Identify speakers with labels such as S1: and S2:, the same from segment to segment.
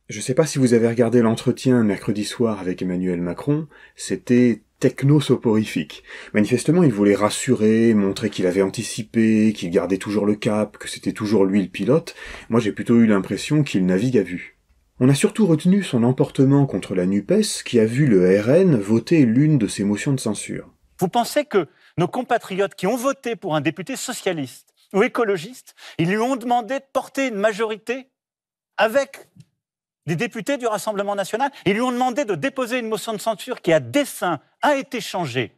S1: Je sais pas si vous avez regardé l'entretien mercredi soir avec Emmanuel Macron, c'était techno-soporifique. Manifestement, il voulait rassurer, montrer qu'il avait anticipé, qu'il gardait toujours le cap, que c'était toujours lui le pilote. Moi, j'ai plutôt eu l'impression qu'il navigue à vue. On a surtout retenu son emportement contre la NUPES, qui a vu le RN voter l'une de ses motions de censure.
S2: Vous pensez que nos compatriotes qui ont voté pour un député socialiste ou écologiste, ils lui ont demandé de porter une majorité avec des députés du Rassemblement national. Ils lui ont demandé de déposer une motion de censure qui, à dessein, a été changée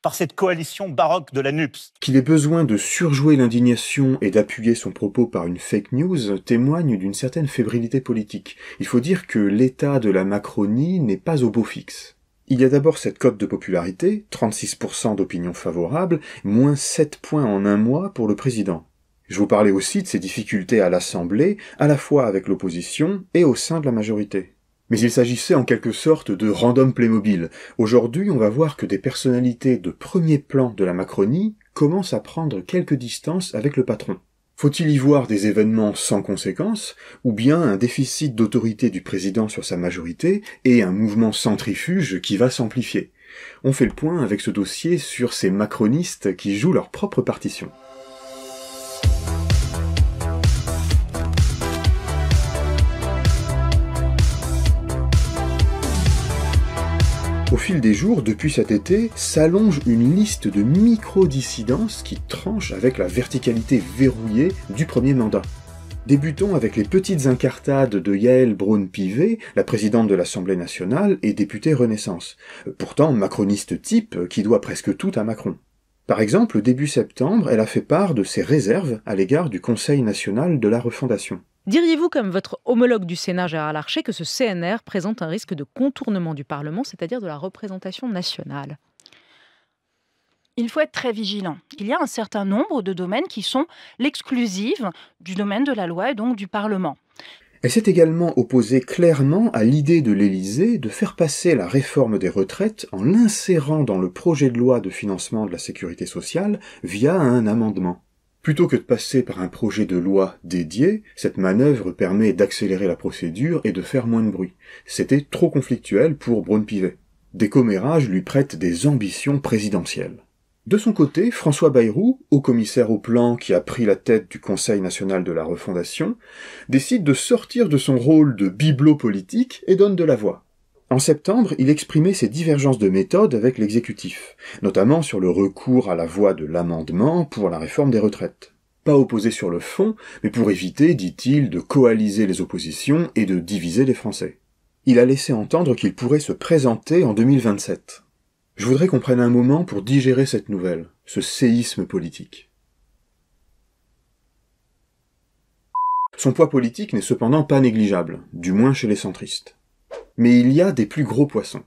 S2: par cette coalition baroque de la NUPES.
S1: Qu'il ait besoin de surjouer l'indignation et d'appuyer son propos par une fake news témoigne d'une certaine fébrilité politique. Il faut dire que l'état de la Macronie n'est pas au beau fixe. Il y a d'abord cette cote de popularité, 36% d'opinion favorable, moins 7 points en un mois pour le président. Je vous parlais aussi de ses difficultés à l'Assemblée, à la fois avec l'opposition et au sein de la majorité. Mais il s'agissait en quelque sorte de random Playmobil. Aujourd'hui, on va voir que des personnalités de premier plan de la Macronie commencent à prendre quelques distances avec le patron. Faut-il y voir des événements sans conséquences, ou bien un déficit d'autorité du président sur sa majorité et un mouvement centrifuge qui va s'amplifier? On fait le point avec ce dossier sur ces macronistes qui jouent leur propre partition. Au fil des jours, depuis cet été, s'allonge une liste de micro-dissidences qui tranchent avec la verticalité verrouillée du premier mandat. Débutons avec les petites incartades de Yaël Braun-Pivet, la présidente de l'Assemblée nationale et députée Renaissance. Pourtant macroniste type qui doit presque tout à Macron. Par exemple, début septembre, elle a fait part de ses réserves à l'égard du Conseil national de la refondation.
S3: Diriez-vous, comme votre homologue du Sénat, Gérard Larcher, que ce CNR présente un risque de contournement du Parlement, c'est-à-dire de la représentation nationale ?
S4: Il faut être très vigilant. Il y a un certain nombre de domaines qui sont l'exclusive du domaine de la loi et donc du Parlement.
S1: Elle s'est également opposée clairement à l'idée de l'Élysée de faire passer la réforme des retraites en l'insérant dans le projet de loi de financement de la sécurité sociale via un amendement. Plutôt que de passer par un projet de loi dédié, cette manœuvre permet d'accélérer la procédure et de faire moins de bruit. C'était trop conflictuel pour Braun-Pivet. Des commérages lui prêtent des ambitions présidentielles. De son côté, François Bayrou, haut commissaire au plan qui a pris la tête du Conseil national de la refondation, décide de sortir de son rôle de bibelot politique et donne de la voix. En septembre, il exprimait ses divergences de méthode avec l'exécutif, notamment sur le recours à la voie de l'amendement pour la réforme des retraites. Pas opposé sur le fond, mais pour éviter, dit-il, de coaliser les oppositions et de diviser les Français. Il a laissé entendre qu'il pourrait se présenter en 2027. Je voudrais qu'on prenne un moment pour digérer cette nouvelle, ce séisme politique. Son poids politique n'est cependant pas négligeable, du moins chez les centristes. Mais il y a des plus gros poissons.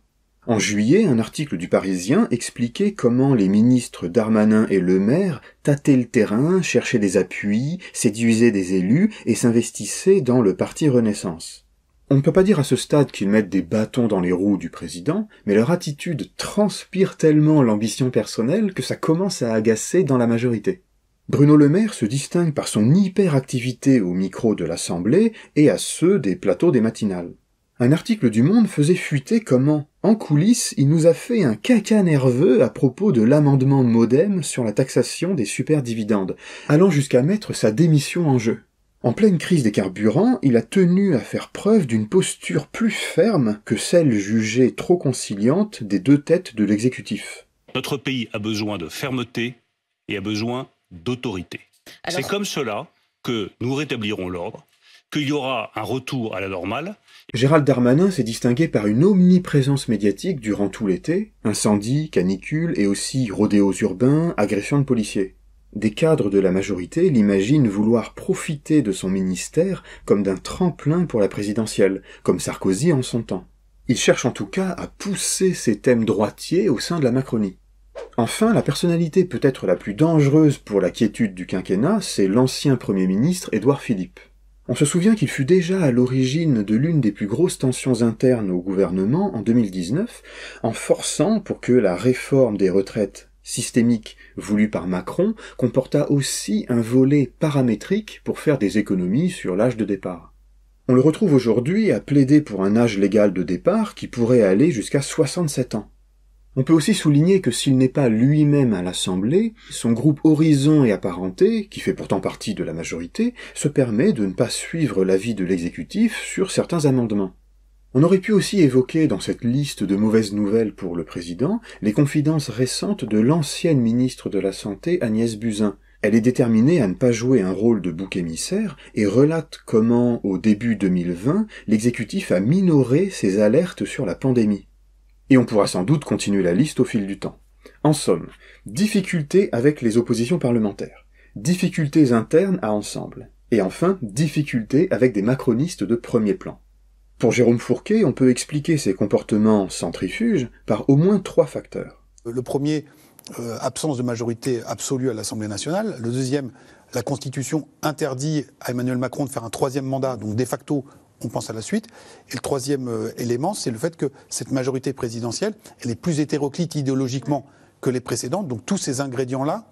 S1: En juillet, un article du Parisien expliquait comment les ministres Darmanin et Le Maire tâtaient le terrain, cherchaient des appuis, séduisaient des élus et s'investissaient dans le parti Renaissance. On ne peut pas dire à ce stade qu'ils mettent des bâtons dans les roues du président, mais leur attitude transpire tellement l'ambition personnelle que ça commence à agacer dans la majorité. Bruno Le Maire se distingue par son hyperactivité au micro de l'Assemblée et à ceux des plateaux des matinales. Un article du Monde faisait fuiter comment, en coulisses, il nous a fait un caca nerveux à propos de l'amendement MoDem sur la taxation des superdividendes, allant jusqu'à mettre sa démission en jeu. En pleine crise des carburants, il a tenu à faire preuve d'une posture plus ferme que celle jugée trop conciliante des deux têtes de l'exécutif.
S5: Notre pays a besoin de fermeté et a besoin d'autorité. C'est comme cela que nous rétablirons l'ordre, qu'il y aura un retour à la normale.
S1: Gérald Darmanin s'est distingué par une omniprésence médiatique durant tout l'été, incendies, canicules et aussi rodéos urbains, agressions de policiers. Des cadres de la majorité l'imaginent vouloir profiter de son ministère comme d'un tremplin pour la présidentielle, comme Sarkozy en son temps. Il cherche en tout cas à pousser ses thèmes droitiers au sein de la Macronie. Enfin, la personnalité peut-être la plus dangereuse pour la quiétude du quinquennat, c'est l'ancien Premier ministre Édouard Philippe. On se souvient qu'il fut déjà à l'origine de l'une des plus grosses tensions internes au gouvernement en 2019, en forçant pour que la réforme des retraites systémique voulue par Macron comporta aussi un volet paramétrique pour faire des économies sur l'âge de départ. On le retrouve aujourd'hui à plaider pour un âge légal de départ qui pourrait aller jusqu'à 67 ans. On peut aussi souligner que s'il n'est pas lui-même à l'Assemblée, son groupe Horizon et Apparentés, qui fait pourtant partie de la majorité, se permet de ne pas suivre l'avis de l'exécutif sur certains amendements. On aurait pu aussi évoquer dans cette liste de mauvaises nouvelles pour le président les confidences récentes de l'ancienne ministre de la Santé Agnès Buzyn. Elle est déterminée à ne pas jouer un rôle de bouc émissaire et relate comment, au début 2020, l'exécutif a minoré ses alertes sur la pandémie. Et on pourra sans doute continuer la liste au fil du temps. En somme, difficultés avec les oppositions parlementaires, difficultés internes à Ensemble, et enfin, difficultés avec des macronistes de premier plan. Pour Jérôme Fourquet, on peut expliquer ces comportements centrifuges par au moins 3 facteurs.
S6: Le premier, absence de majorité absolue à l'Assemblée nationale. Le deuxième, la Constitution interdit à Emmanuel Macron de faire un 3e mandat, donc de facto, on pense à la suite. Et le troisième élément, c'est le fait que cette majorité présidentielle, elle est plus hétéroclite idéologiquement que les précédentes. Donc tous ces ingrédients-là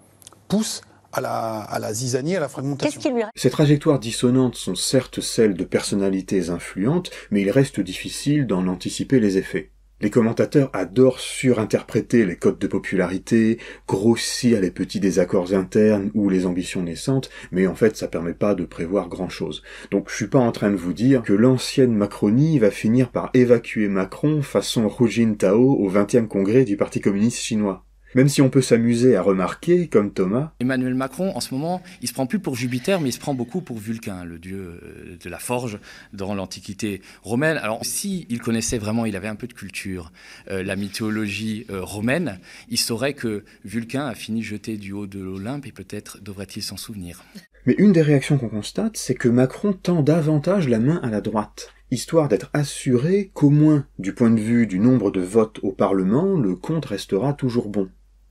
S6: poussent à la zizanie, à la fragmentation.
S1: Ces trajectoires dissonantes sont certes celles de personnalités influentes, mais il reste difficile d'en anticiper les effets. Les commentateurs adorent surinterpréter les cotes de popularité, grossir les petits désaccords internes ou les ambitions naissantes, mais en fait ça permet pas de prévoir grand-chose. Donc je suis pas en train de vous dire que l'ancienne Macronie va finir par évacuer Macron façon Hu Jintao au 20e congrès du Parti communiste chinois. Même si on peut s'amuser à remarquer, comme Thomas...
S7: Emmanuel Macron, en ce moment, il se prend plus pour Jupiter, mais il se prend beaucoup pour Vulcain, le dieu de la forge dans l'Antiquité romaine. Alors, s'il connaissait vraiment, il avait un peu de culture, la mythologie romaine, il saurait que Vulcain a fini jeté du haut de l'Olympe et peut-être devrait-il s'en souvenir.
S1: Mais une des réactions qu'on constate, c'est que Macron tend davantage la main à la droite, histoire d'être assuré qu'au moins, du point de vue du nombre de votes au Parlement, le compte restera toujours bon.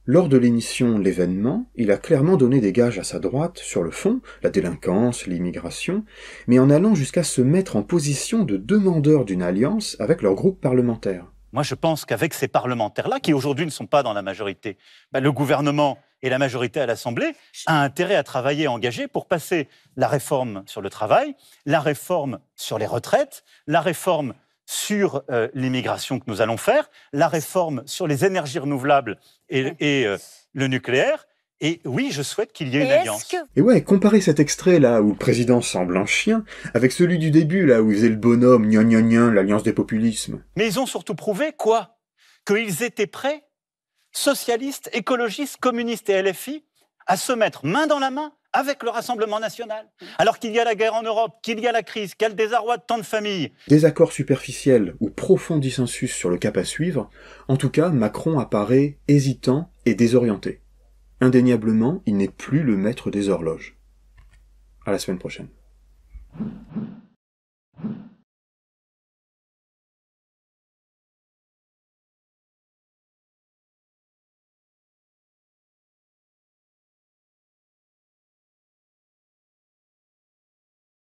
S1: Lors de l'émission L'événement, il a clairement donné des gages à sa droite sur le fond, la délinquance, l'immigration, mais en allant jusqu'à se mettre en position de demandeur d'une alliance avec leur groupe parlementaire.
S2: Moi, je pense qu'avec ces parlementaires-là, qui aujourd'hui ne sont pas dans la majorité, le gouvernement et la majorité à l'Assemblée a intérêt à travailler, à engager pour passer la réforme sur le travail, la réforme sur les retraites, la réforme sur l'immigration que nous allons faire, la réforme sur les énergies renouvelables et le nucléaire. Et oui, je souhaite qu'il y ait une alliance.
S1: Et ouais, comparez cet extrait-là, où le président semble un chien, avec celui du début, là, où il faisait le bonhomme, gna gna gna, l'alliance des populismes.
S2: Mais ils ont surtout prouvé quoi ? Qu'ils étaient prêts, socialistes, écologistes, communistes et LFI, à se mettre main dans la main avec le Rassemblement national. Alors qu'il y a la guerre en Europe, qu'il y a la crise, qu'il y a le désarroi de tant de familles.
S1: Désaccord superficiel ou profond dissensus sur le cap à suivre, en tout cas, Macron apparaît hésitant et désorienté. Indéniablement, il n'est plus le maître des horloges. À la semaine prochaine.